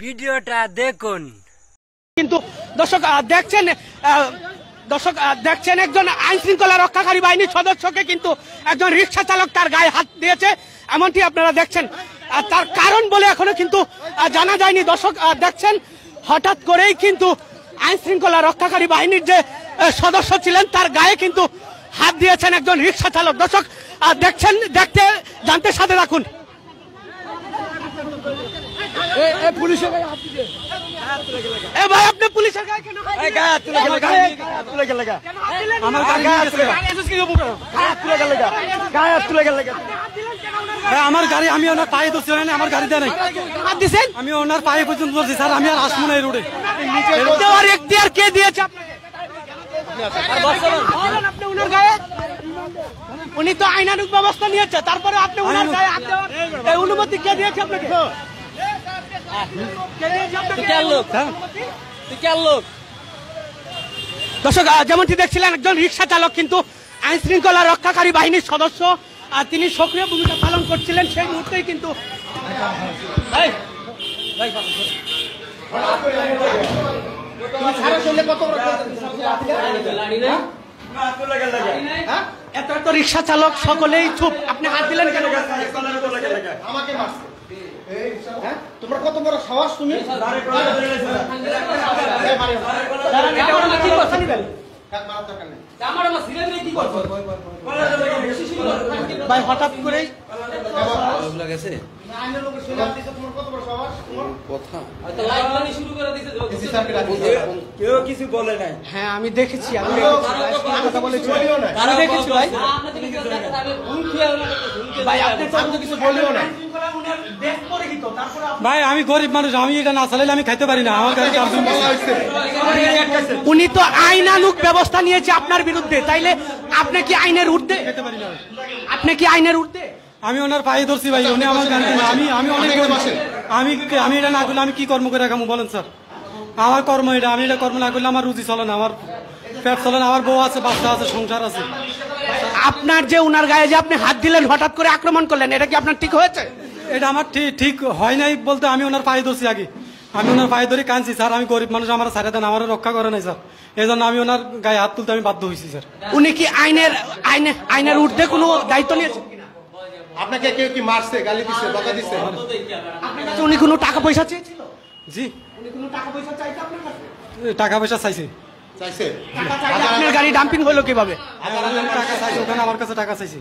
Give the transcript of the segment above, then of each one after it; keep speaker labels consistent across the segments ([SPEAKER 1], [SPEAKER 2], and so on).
[SPEAKER 1] ভিডিওটা দেখুন।
[SPEAKER 2] কিন্তু দর্শক দেখছেন একজন আইন শৃঙ্খলা রক্ষাকারী বাহিনীর সদস্যকে কিন্তু একজন রিক্সা চালক তার গায়ে হাত দিয়েছে, এমনটি আপনারা দেখছেন। তার কারণ বলে এখনো কিন্তু জানা যায়নি। দর্শক দেখছেন হঠাৎ করেই কিন্তু আইন শৃঙ্খলা রক্ষাকারী বাহিনীর যে সদস্য ছিলেন তার গায়ে কিন্তু হাত দিয়েছেন একজন রিক্সা চালক। দর্শক দেখছেন, দেখতে জানতে সাথে রাখুন। পুলিশের গায়ে হাত দিয়েছে। এ ভাই, আপনি পুলিশের গায়ে কেন হাত দিলেন? গায়ে তুলে গেল, গায়ে তুলে গেল, আমার গায়ে তুলে গেল, গায়ে তুলে গেল। আমার গাড়ি, আমি ওনার পায়ে ধরছি, আমার গাড়ি দেয় নাই। হাত দিয়েছেন? আমি ওনার পায়ে পর্যন্ত ধরছি স্যার, আমি আর আসবো না এই রোডে। দেওয়ার এখতিয়ার কে দিয়েছে আপনাকে? আপনি ওনার গায়ে, উনি তো আইনানুগ ব্যবস্থা নিয়েছে, তারপরে আপনি ওনার গায়ে হাত দেওয়ার অনুমতি কে দিয়েছে আপনাকে? দর্শক যেমনটি দেখছিলেন একজন রিক্সা চালক কিন্তু আইন শৃঙ্খলা রক্ষাকারী বাহিনীর সদস্য, আর তিনি সক্রিয় ভূমিকা পালন করছিলেন। সেই মুহূর্তেই কিন্তু এত রিক্সা চালক সকলেই চুপ, আপনি হাত দিলেন কেন?
[SPEAKER 3] আমাকে মারছে। তোমরা কত বড় সাহস তুমি?
[SPEAKER 2] ভাই হঠাৎ করেই
[SPEAKER 1] কেউ কিছু বলে নাই।
[SPEAKER 2] হ্যাঁ আমি দেখেছি, আমি কথা বলেছি ভাই। ভাই আপনি তো কিছু বলিও না ভাই, আমি গরিব মানুষ, আমি এটা না চালাইলে আমি খাইতে পারি না। আমার কাছে উনি তো আইনানুগ ব্যবস্থা নিয়েছে আপনার বিরুদ্ধে, তাইলে আপনি কি আইনের ঊর্ধ্বে? আপনি কি আইনের ঊর্ধ্বে? আমি ওনার পায়ে ধরছি ভাই, উনি আমার গান, আমি এটা না করলে আমি কি কর্ম করে রাখাবো বলেন স্যার? আমার কর্ম এটা, আমি এটা কর্ম না করলে আমার রুজি চলে না, আমার পেট চলে না, আমার বউ আছে, বাচ্চা আছে, সংসার আছে। আপনার যে উনার গায়ে যে আপনি হাত দিলেন, হঠাৎ করে আক্রমণ করলেন, এটা কি আপনার ঠিক হয়েছে? এটা আমার ঠিক হয় নাই বলতে, আমি ওনার পায়ে ধরছি আগে, আমি ওনার পায়ে ধরে কাঁদছি স্যার। আমি গরিব মানুষ, আমার ছাড়া দেন, আমার রক্ষা করে নাই স্যার, এই জন্য আমি ওনার গায়ে হাত তুলতে আমি বাধ্য হয়েছি স্যার। উনি কি আইনের ঊর্ধ্বে কোনো দায়িত্ব নিয়েছেন?
[SPEAKER 3] আপনাকে কেউ কি মারছে, গালি দিচ্ছে, বকা দিচ্ছে?
[SPEAKER 2] উনি কোনো টাকা পয়সা চেয়েছিল?
[SPEAKER 3] জি,
[SPEAKER 2] উনি কোনো টাকা পয়সা চাইছে আপনার কাছে?
[SPEAKER 3] টাকা পয়সা চাইছে।
[SPEAKER 2] আপনার গাড়ি ডাম্পিং হলো কিভাবে?
[SPEAKER 3] টাকা চাইছে, ওখানে আমার কাছে টাকা চাইছে।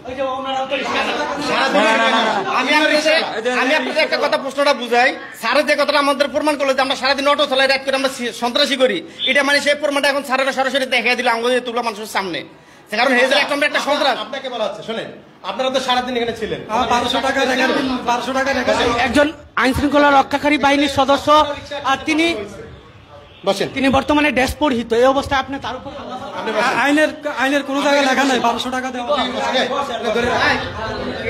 [SPEAKER 4] আমি আপনাদের একটা কথা প্রশ্নটা বুঝাই। স্যারের যে কথাটা আমাদের প্রমাণ করলো যে আমরা সারাদিন অটো চালাই, রাত করে আমরা সন্ত্রাসী করি, এটা মানে সেই প্রমাণটা এখন স্যারেরা সরাসরি দেখা দিল আমাদের তুলা মানুষের সামনে। কারণ একটা সন্ত্রাস।
[SPEAKER 3] আপনাকে বলা হচ্ছে, শোনেন, আপনারা তো সারাদিন এখানে ছিলেন,
[SPEAKER 2] 1200 টাকা একজন আইন শৃঙ্খলা রক্ষাকারী বাহিনীর সদস্য, আর তিনি বর্তমানে ড্যাশবোর্ড এই অবস্থায় আপনি তার উপর আইনের কোনো জায়গায় লেখা নাই 1200 টাকা দেওয়া।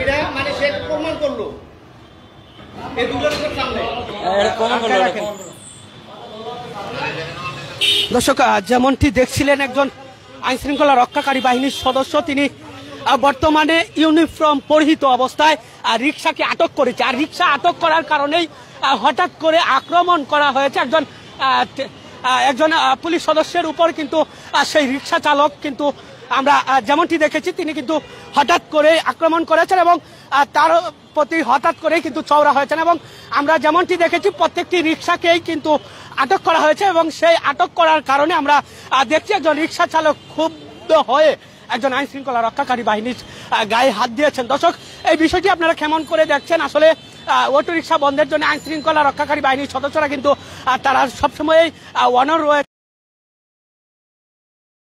[SPEAKER 4] এটা মানে সে প্রমাণ করলো এই দুটোর সামনে।
[SPEAKER 2] দর্শক যেমনটি দেখছিলেন একজন আইন শৃঙ্খলা রক্ষাকারী বাহিনীর সদস্য, তিনি বর্তমানে ইউনিফর্ম পরিহিত অবস্থায় রিক্সাকে আটক করেছে, আর রিক্সা আটক করার কারণেই হঠাৎ করে আক্রমণ করা হয়েছে একজন পুলিশ সদস্যের উপর। কিন্তু সেই রিক্সা চালক কিন্তু আমরা যেমনটি দেখেছি তিনি কিন্তু হঠাৎ করে আক্রমণ করেছেন এবং তার প্রতি হঠাৎ করেই কিন্তু চওড়া হয়েছেন, এবং আমরা যেমনটি দেখেছি প্রত্যেকটি রিক্সাকেই কিন্তু আটক করা হয়েছে, এবং সেই আটক করার কারণে আমরা দেখছি একজন রিক্সা চালক ক্ষুব্ধ হয়ে একজন আইন শৃঙ্খলা রক্ষাকারী বাহিনীর গায়ে হাত দিয়েছেন। দর্শক এই বিষয়টি আপনারা কেমন করে দেখছেন? আসলে অটো রিক্সা বন্ধের জন্য আইন শৃঙ্খলা রক্ষাকারী বাহিনীর সদস্যরা কিন্তু তারা সবসময় অনড় রয়েছে।